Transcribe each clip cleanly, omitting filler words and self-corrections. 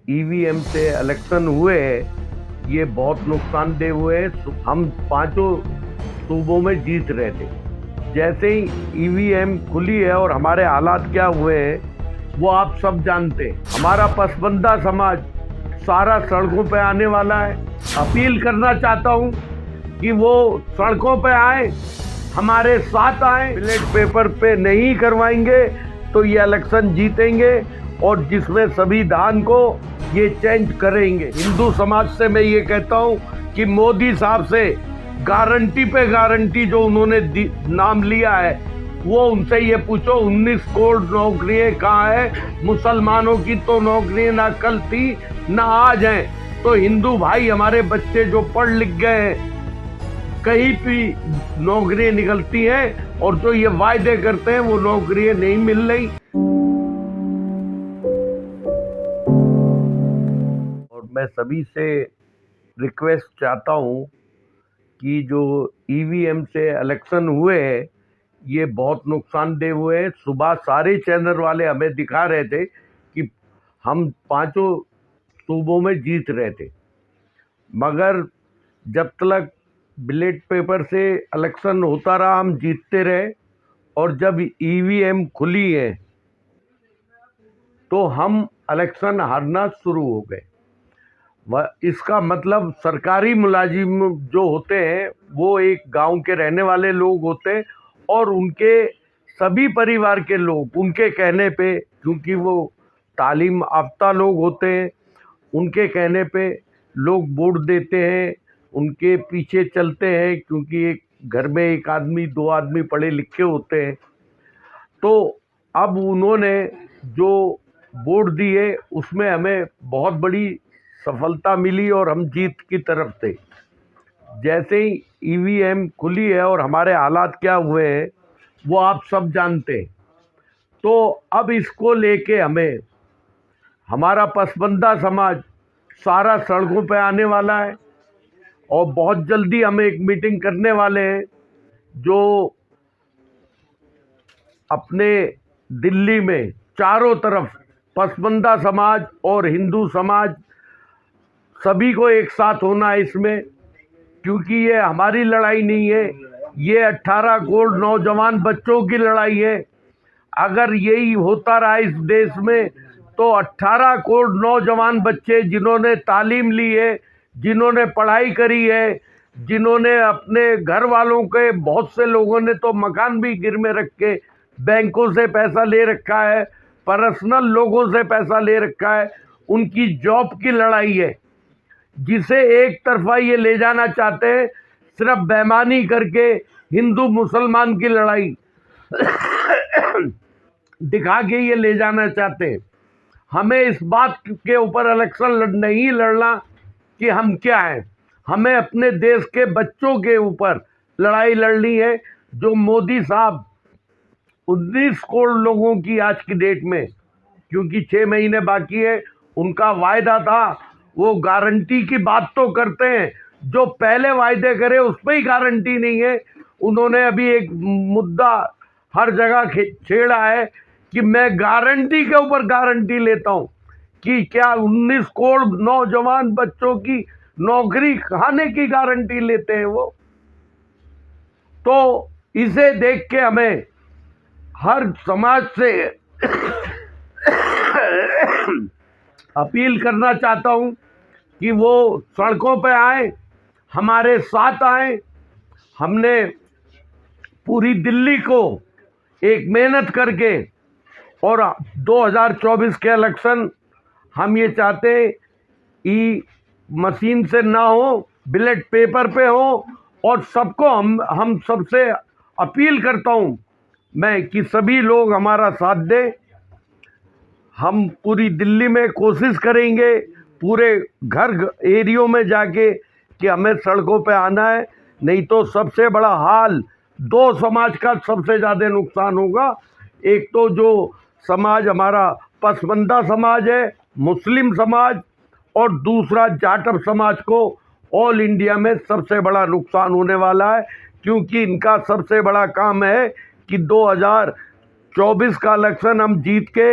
EVM से election हुए हैं, ये बहुत नुकसानदेह हुए हैं। हम पांचों सूबों में जीत रहे थे। जैसे ही ईवीएम खुली है और हमारे हालात क्या हुए हैं वो आप सब जानते हैं। हमारा पसबंदा समाज सारा सड़कों पे आने वाला है। अपील करना चाहता हूँ कि वो सड़कों पे आए, हमारे साथ आए। बैलेट पेपर पे नहीं करवाएंगे तो ये इलेक्शन जीतेंगे और जिसमें संविधान को ये चेंज करेंगे। हिंदू समाज से मैं ये कहता हूँ कि मोदी साहब से गारंटी पे गारंटी जो उन्होंने नाम लिया है वो उनसे ये पूछो 19 करोड़ नौकरियां कहाँ है। मुसलमानों की तो नौकरियां ना कल थी ना आज हैं। तो हिंदू भाई हमारे बच्चे जो पढ़ लिख गए हैं, कहीं भी नौकरियां निकलती हैं और जो ये वायदे करते हैं वो नौकरियां नहीं मिल रही। और मैं सभी से रिक्वेस्ट चाहता हूं कि जो ईवीएम से इलेक्शन हुए हैं ये बहुत नुकसानदेह हुए हैं। सुबह सारे चैनल वाले हमें दिखा रहे थे कि हम पांचों सूबों में जीत रहे थे, मगर जब तक बैलेट पेपर से इलेक्शन होता रहा हम जीतते रहे। और जब ईवीएम खुली है तो हम इलेक्शन हारना शुरू हो गए। इसका मतलब सरकारी मुलाजिम जो होते हैं वो एक गांव के रहने वाले लोग होते हैं और उनके सभी परिवार के लोग उनके कहने पे, क्योंकि वो तालीम याफ्ता लोग होते हैं, उनके कहने पे लोग वोट देते हैं, उनके पीछे चलते हैं, क्योंकि एक घर में एक आदमी दो आदमी पढ़े लिखे होते हैं। तो अब उन्होंने जो वोट दिए उसमें हमें बहुत बड़ी सफलता मिली और हम जीत की तरफ थे। जैसे ही ईवीएम खुली है और हमारे हालात क्या हुए हैं वो आप सब जानते हैं। तो अब इसको लेके हमें हमारा पसबंदा समाज सारा सड़कों पे आने वाला है और बहुत जल्दी हम एक मीटिंग करने वाले हैं जो अपने दिल्ली में चारों तरफ पसबंदा समाज और हिंदू समाज सभी को एक साथ होना है इसमें, क्योंकि ये हमारी लड़ाई नहीं है, ये 18 करोड़ नौजवान बच्चों की लड़ाई है। अगर यही होता रहा इस देश में तो 18 करोड़ नौजवान बच्चे जिन्होंने तालीम ली है, जिन्होंने पढ़ाई करी है, जिन्होंने अपने घर वालों के बहुत से लोगों ने तो मकान भी गिरवी रख के बैंकों से पैसा ले रखा है, पर्सनल लोगों से पैसा ले रखा है, उनकी जॉब की लड़ाई है, जिसे एक तरफा ये ले जाना चाहते हैं सिर्फ बेईमानी करके। हिंदू मुसलमान की लड़ाई दिखा के ये ले जाना चाहते हैं। हमें इस बात के ऊपर इलेक्शन नहीं लड़ना कि हम क्या हैं, हमें अपने देश के बच्चों के ऊपर लड़ाई लड़नी है। जो मोदी साहब 19 करोड़ लोगों की आज की डेट में, क्योंकि 6 महीने बाकी है, उनका वायदा था, वो गारंटी की बात तो करते हैं, जो पहले वायदे करे उस पर ही गारंटी नहीं है। उन्होंने अभी एक मुद्दा हर जगह छेड़ा है कि मैं गारंटी के ऊपर गारंटी लेता हूं कि क्या 19 करोड़ नौजवान बच्चों की नौकरी खाने की गारंटी लेते हैं वो। तो इसे देख के हमें हर समाज से अपील करना चाहता हूं कि वो सड़कों पे आए, हमारे साथ आए। हमने पूरी दिल्ली को एक मेहनत करके और 2024 के इलेक्शन हम ये चाहते हैं ई मशीन से ना हो, बैलेट पेपर पे हो। और सबको हम सबसे अपील करता हूं मैं कि सभी लोग हमारा साथ दें। हम पूरी दिल्ली में कोशिश करेंगे पूरे घर एरियो में जाके कि हमें सड़कों पे आना है, नहीं तो सबसे बड़ा हाल दो समाज का सबसे ज़्यादा नुकसान होगा। एक तो जो समाज हमारा पसबंदा समाज है, मुस्लिम समाज, और दूसरा जाटव समाज को ऑल इंडिया में सबसे बड़ा नुकसान होने वाला है, क्योंकि इनका सबसे बड़ा काम है कि 2024 का इलेक्शन हम जीत के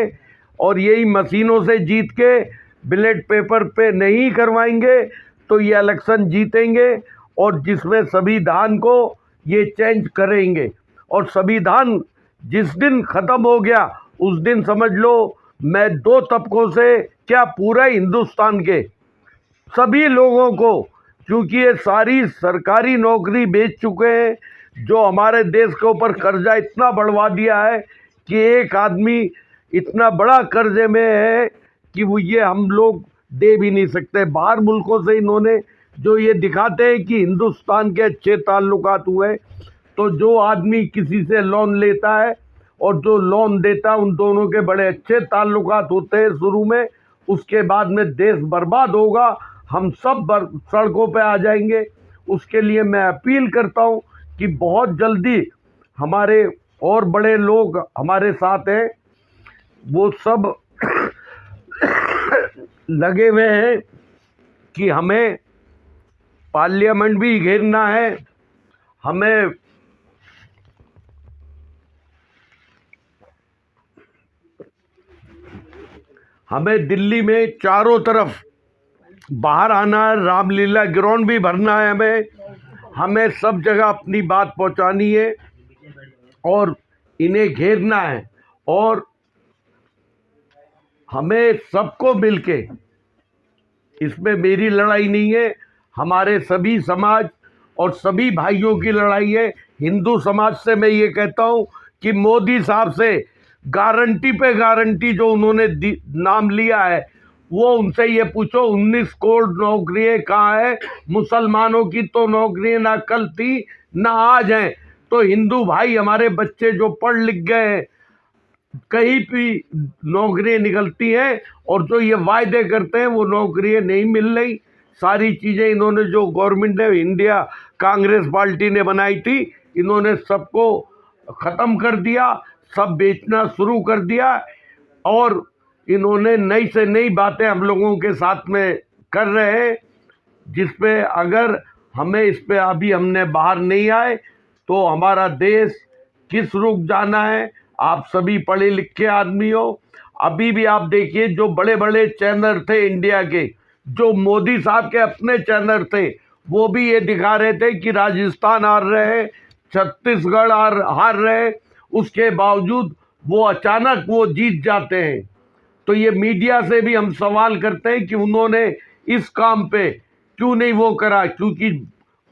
और यही मशीनों से जीत के बैलेट पेपर पे नहीं करवाएंगे तो ये इलेक्शन जीतेंगे, और जिसमें संविधान को ये चेंज करेंगे। और संविधान जिस दिन ख़त्म हो गया उस दिन समझ लो मैं दो तबकों से क्या पूरा हिंदुस्तान के सभी लोगों को, क्योंकि ये सारी सरकारी नौकरी बेच चुके हैं, जो हमारे देश के ऊपर कर्जा इतना बढ़वा दिया है कि एक आदमी इतना बड़ा कर्जे में है कि वो ये हम लोग दे भी नहीं सकते। बाहर मुल्कों से इन्होंने जो ये दिखाते हैं कि हिंदुस्तान के अच्छे ताल्लुकात हुए, तो जो आदमी किसी से लोन लेता है और जो लोन देता है उन दोनों के बड़े अच्छे ताल्लुकात होते हैं शुरू में, उसके बाद में देश बर्बाद होगा, हम सब सड़कों पे आ जाएंगे। उसके लिए मैं अपील करता हूँ कि बहुत जल्दी हमारे और बड़े लोग हमारे साथ हैं, वो सब लगे हुए हैं कि हमें पार्लियामेंट भी घेरना है, हमें दिल्ली में चारों तरफ बाहर आना है, रामलीला ग्राउंड भी भरना है, हमें सब जगह अपनी बात पहुंचानी है और इन्हें घेरना है। और हमें सबको मिलके, इसमें मेरी लड़ाई नहीं है, हमारे सभी समाज और सभी भाइयों की लड़ाई है। हिंदू समाज से मैं ये कहता हूँ कि मोदी साहब से गारंटी पे गारंटी जो उन्होंने नाम लिया है, वो उनसे ये पूछो 19 करोड़ नौकरियाँ कहाँ है। मुसलमानों की तो नौकरियाँ ना कल थी ना आज हैं, तो हिंदू भाई हमारे बच्चे जो पढ़ लिख गए हैं कहीं भी नौकरियाँ निकलती हैं, और जो ये वायदे करते हैं वो नौकरियाँ नहीं मिल रही। सारी चीज़ें इन्होंने जो गवर्नमेंट ने, इंडिया कांग्रेस पार्टी ने बनाई थी, इन्होंने सबको ख़त्म कर दिया, सब बेचना शुरू कर दिया, और इन्होंने नई से नई बातें हम लोगों के साथ में कर रहे हैं, जिसपे अगर हमें इस पे अभी हमने बाहर नहीं आए तो हमारा देश किस रुख जाना है। आप सभी पढ़े लिखे आदमी हो, अभी भी आप देखिए जो बड़े बड़े चैनल थे इंडिया के, जो मोदी साहब के अपने चैनल थे, वो भी ये दिखा रहे थे कि राजस्थान हार रहे, छत्तीसगढ़ हार रहे, उसके बावजूद वो अचानक वो जीत जाते हैं। तो ये मीडिया से भी हम सवाल करते हैं कि उन्होंने इस काम पे क्यों नहीं वो करा, क्योंकि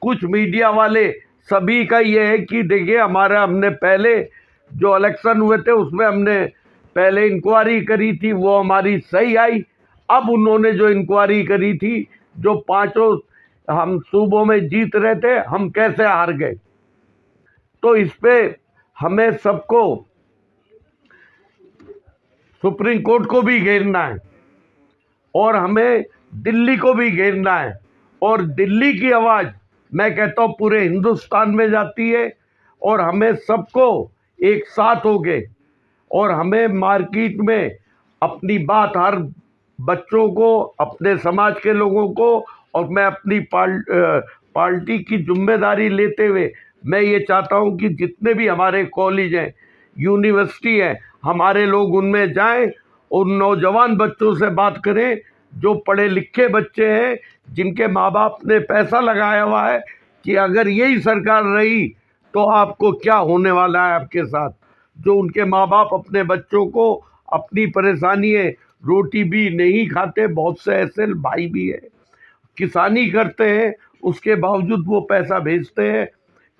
कुछ मीडिया वाले सभी का ये है कि देखिए हमने पहले जो इलेक्शन हुए थे उसमें हमने पहले इंक्वायरी करी थी, वो हमारी सही आई। अब उन्होंने जो इंक्वायरी करी थी, जो पांचों हम सूबों में जीत रहे थे, हम कैसे हार गए। तो इस पे हमें सबको सुप्रीम कोर्ट को भी घेरना है और हमें दिल्ली को भी घेरना है, और दिल्ली की आवाज़ मैं कहता हूँ पूरे हिंदुस्तान में जाती है, और हमें सबको एक साथ हो गए और हमें मार्केट में अपनी बात, हर बच्चों को, अपने समाज के लोगों को, और मैं अपनी पार्टी की जिम्मेदारी लेते हुए मैं ये चाहता हूँ कि जितने भी हमारे कॉलेज हैं, यूनिवर्सिटी हैं, हमारे लोग उनमें जाएं, उन नौजवान बच्चों से बात करें जो पढ़े लिखे बच्चे हैं, जिनके माँ बाप ने पैसा लगाया हुआ है कि अगर यही सरकार रही तो आपको क्या होने वाला है आपके साथ। जो उनके माँ बाप अपने बच्चों को, अपनी परेशानी है, रोटी भी नहीं खाते, बहुत से ऐसे भाई भी हैं किसानी करते हैं, उसके बावजूद वो पैसा भेजते हैं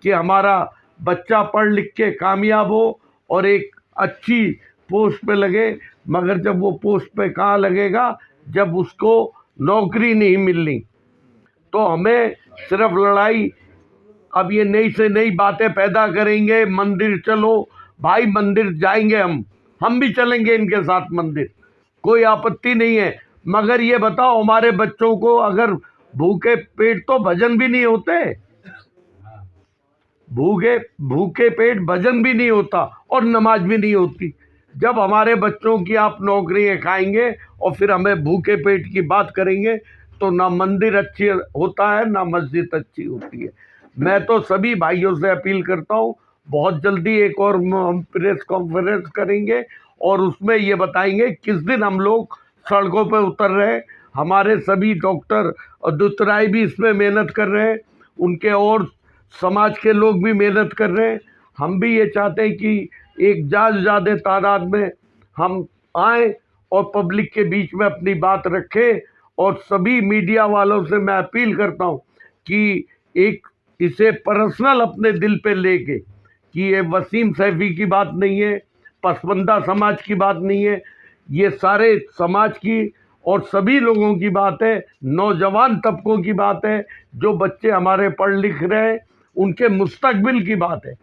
कि हमारा बच्चा पढ़ लिख के कामयाब हो और एक अच्छी पोस्ट पे लगे। मगर जब वो पोस्ट पे कहाँ लगेगा जब उसको नौकरी नहीं मिलनी। तो हमें सिर्फ लड़ाई, अब ये नई से नई बातें पैदा करेंगे, मंदिर चलो भाई, मंदिर जाएंगे, हम भी चलेंगे इनके साथ मंदिर, कोई आपत्ति नहीं है। मगर ये बताओ हमारे बच्चों को अगर भूखे पेट तो भजन भी नहीं होते, भूखे पेट भजन भी नहीं होता और नमाज भी नहीं होती। जब हमारे बच्चों की आप नौकरियां खाएंगे और फिर हमें भूखे पेट की बात करेंगे तो ना मंदिर अच्छी होता है ना मस्जिद अच्छी होती है। मैं तो सभी भाइयों से अपील करता हूँ, बहुत जल्दी एक और हम प्रेस कॉन्फ्रेंस करेंगे और उसमें ये बताएंगे किस दिन हम लोग सड़कों पर उतर रहे हैं। हमारे सभी डॉक्टर अद्भुत राय भी इसमें मेहनत कर रहे हैं, उनके और समाज के लोग भी मेहनत कर रहे हैं। हम भी ये चाहते हैं कि एक ज़्यादा तादाद में हम आए और पब्लिक के बीच में अपनी बात रखें। और सभी मीडिया वालों से मैं अपील करता हूँ कि एक इसे पर्सनल अपने दिल पे लेके, कि ये वसीम सैफी की बात नहीं है, पसमानदा समाज की बात नहीं है, ये सारे समाज की और सभी लोगों की बात है, नौजवान तबकों की बात है, जो बच्चे हमारे पढ़ लिख रहे हैं उनके मुस्तकबिल की बात है।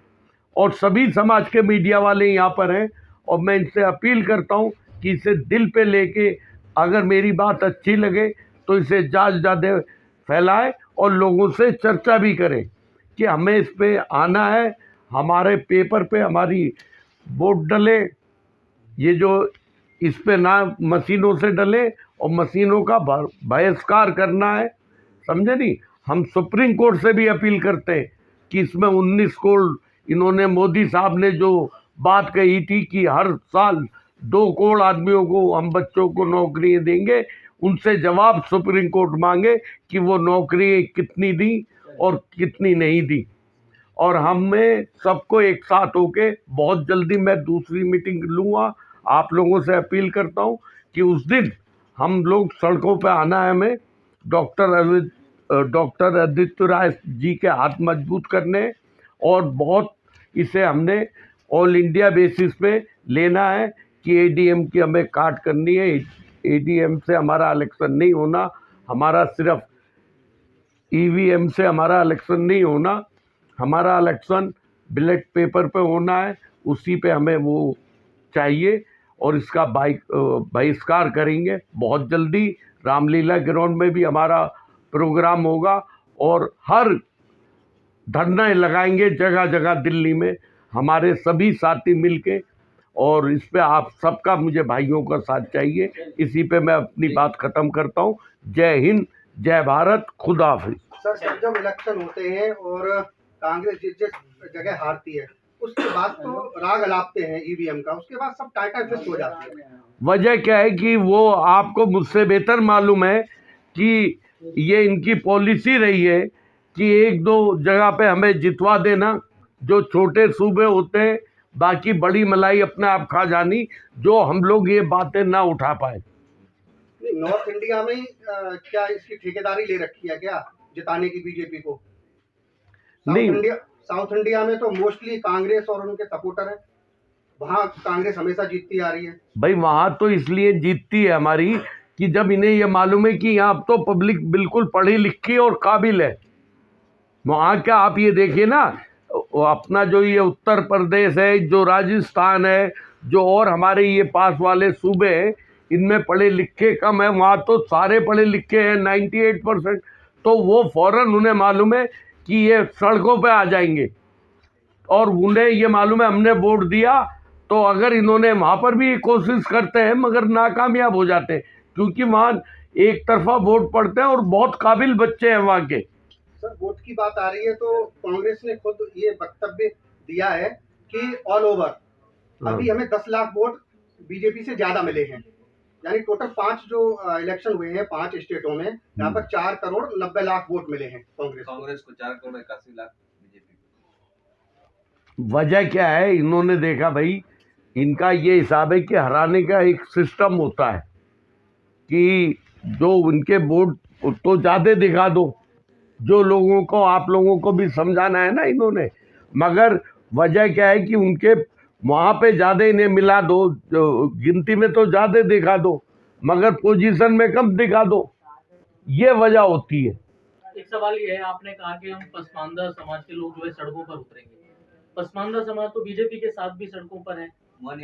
और सभी समाज के मीडिया वाले यहाँ पर हैं और मैं इनसे अपील करता हूँ कि इसे दिल पे लेके, अगर मेरी बात अच्छी लगे तो इसे ज़्यादा फैलाएं और लोगों से चर्चा भी करें कि हमें इस पे आना है, हमारे पेपर पे हमारी वोट डले, ये जो इस पे ना मशीनों से डले और मशीनों का बहिष्कार करना है, समझे नहीं। हम सुप्रीम कोर्ट से भी अपील करते हैं कि इसमें 19 करोड़, इन्होंने मोदी साहब ने जो बात कही थी कि हर साल 2 करोड़ आदमियों को हम बच्चों को नौकरी देंगे, उनसे जवाब सुप्रीम कोर्ट मांगे कि वो नौकरी कितनी दी और कितनी नहीं दी। और हमें सबको एक साथ होके बहुत जल्दी मैं दूसरी मीटिंग लूँगा। आप लोगों से अपील करता हूँ कि उस दिन हम लोग सड़कों पे आना है, हमें डॉक्टर आदित्य राय जी के हाथ मजबूत करने, और बहुत इसे हमने ऑल इंडिया बेसिस पे लेना है कि एडीएम की हमें काट करनी है। एडीएम से हमारा इलेक्शन नहीं होना, हमारा सिर्फ ईवीएम से हमारा इलेक्शन नहीं होना, हमारा इलेक्शन बैलेट पेपर पे होना है, उसी पे हमें वो चाहिए। और इसका बहिष्कार करेंगे बहुत जल्दी। रामलीला ग्राउंड में भी हमारा प्रोग्राम होगा और हर धरने लगाएंगे जगह जगह दिल्ली में, हमारे सभी साथी मिलके। और इस पे आप सबका, मुझे भाइयों का साथ चाहिए। इसी पे मैं अपनी बात ख़त्म करता हूँ। जय हिंद, जय भारत, खुदा हाफिज। सर, जब इलेक्शन होते हैं और कांग्रेस जिस जिस जगह हारती है उसके बाद तो राग अलापते हैं ईवीएम का, उसके बाद सब टाटा फिक्स हो जाती है। वजह क्या है कि वो आपको मुझसे बेहतर मालूम है कि ये इनकी पॉलिसी रही है कि 1-2 जगह पे हमें जितवा देना, जो छोटे सूबे होते हैं, बाकी बड़ी मलाई अपने आप खा जानी, जो हम लोग ये बातें ना उठा पाए। नॉर्थ इंडिया में क्या इसकी ठेकेदारी ले रखी है क्या जिताने की बीजेपी को? नहीं, साउथ इंडिया में तो मोस्टली कांग्रेस और उनके सपोर्टर हैं, वहाँ कांग्रेस हमेशा जीतती आ रही है। भाई वहाँ तो इसलिए जीतती है हमारी कि जब इन्हें ये मालूम है कि यहाँ तो पब्लिक बिल्कुल पढ़ी लिखी और काबिल है। वहाँ क्या आप ये देखिए ना, अपना जो ये उत्तर प्रदेश है, जो राजस्थान है, जो और हमारे ये पास वाले सूबे हैं, इनमें पढ़े लिखे कम है, वहाँ तो सारे पढ़े लिखे हैं 98%। तो वो फौरन उन्हें मालूम है कि ये सड़कों पे आ जाएंगे और उन्हें ये मालूम है हमने वोट दिया। तो अगर इन्होंने वहाँ पर भी कोशिश करते हैं मगर नाकामयाब हो जाते हैं, क्योंकि वहाँ एक तरफा वोट पड़ते हैं और बहुत काबिल बच्चे हैं वहाँ के। सर, वोट की बात आ रही है तो कांग्रेस ने खुद ये वक्तव्य दिया है कि ऑल ओवर अभी हमें 10 लाख वोट बीजेपी से ज्यादा मिले हैं, यानी टोटल 5 जो इलेक्शन हुए हैं 5 स्टेटों में, यहाँ पर 4 करोड़ 90 लाख वोट मिले हैं कांग्रेस को 4 करोड़ 81 लाख बीजेपी। वजह क्या है, इन्होंने देखा भाई, इनका ये हिसाब है कि हराने का एक सिस्टम होता है कि जो उनके वोट तो ज़्यादा दिखा दो, जो लोगों को, आप लोगों को भी समझाना है ना इन्होंने। मगर वजह क्या है कि उनके वहाँ पे ज़्यादा इन्हें मिला दो, गिनती में तो ज़्यादा दिखा दो मगर पोजीशन में कम दिखा दो, ये वजह होती है। एक सवाल ये है, आपने कहा कि हम पसमानदा समाज के लोग जो है सड़कों पर उतरेंगे। पसमानदा समाज तो बीजेपी के साथ भी सड़कों पर है। वो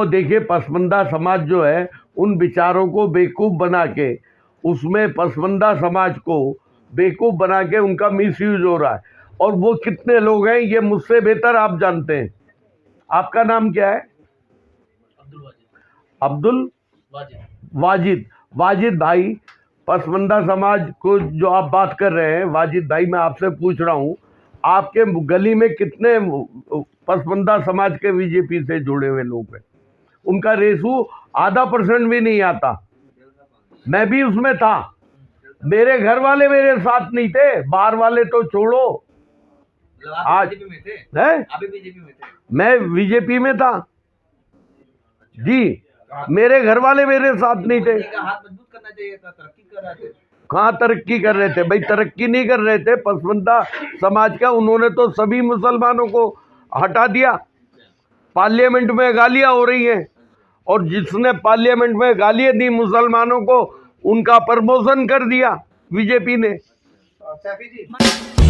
देखिए, पसमानदा समाज जो है उन विचारों को बेवकूफ़ बना के, उसमें पसमानदा समाज को बेवकूफ़ बना के उनका मिसयूज हो रहा है। और वो कितने लोग हैं ये मुझसे बेहतर आप जानते हैं। आपका नाम क्या है? अब्दुल वाजिद भाई, पसमानदा समाज को जो आप बात कर रहे हैं, वाजिद भाई मैं आपसे पूछ रहा हूँ, आपके गली में कितने पसमानदा समाज के बीजेपी से जुड़े हुए लोग हैं? उनका रेशू 0.5% भी नहीं आता। मैं भी उसमें था, मेरे घर वाले मेरे साथ नहीं थे, बाहर वाले तो छोड़ो। आज बीजेपी में थे? है अभी बीजेपी में थे? मैं बीजेपी में था जी, मेरे घर वाले मेरे साथ नहीं थे। का हाथ मजबूत करना चाहिए था, तरक्की कर रहे थे। कहाँ तरक्की कर रहे थे भाई, तरक्की नहीं कर रहे थे। पसमानदा समाज का उन्होंने तो सभी मुसलमानों को हटा दिया। पार्लियामेंट में गालियां हो रही हैं, और जिसने पार्लियामेंट में गालियां दी मुसलमानों को, उनका प्रमोशन कर दिया बीजेपी ने। सैफी जी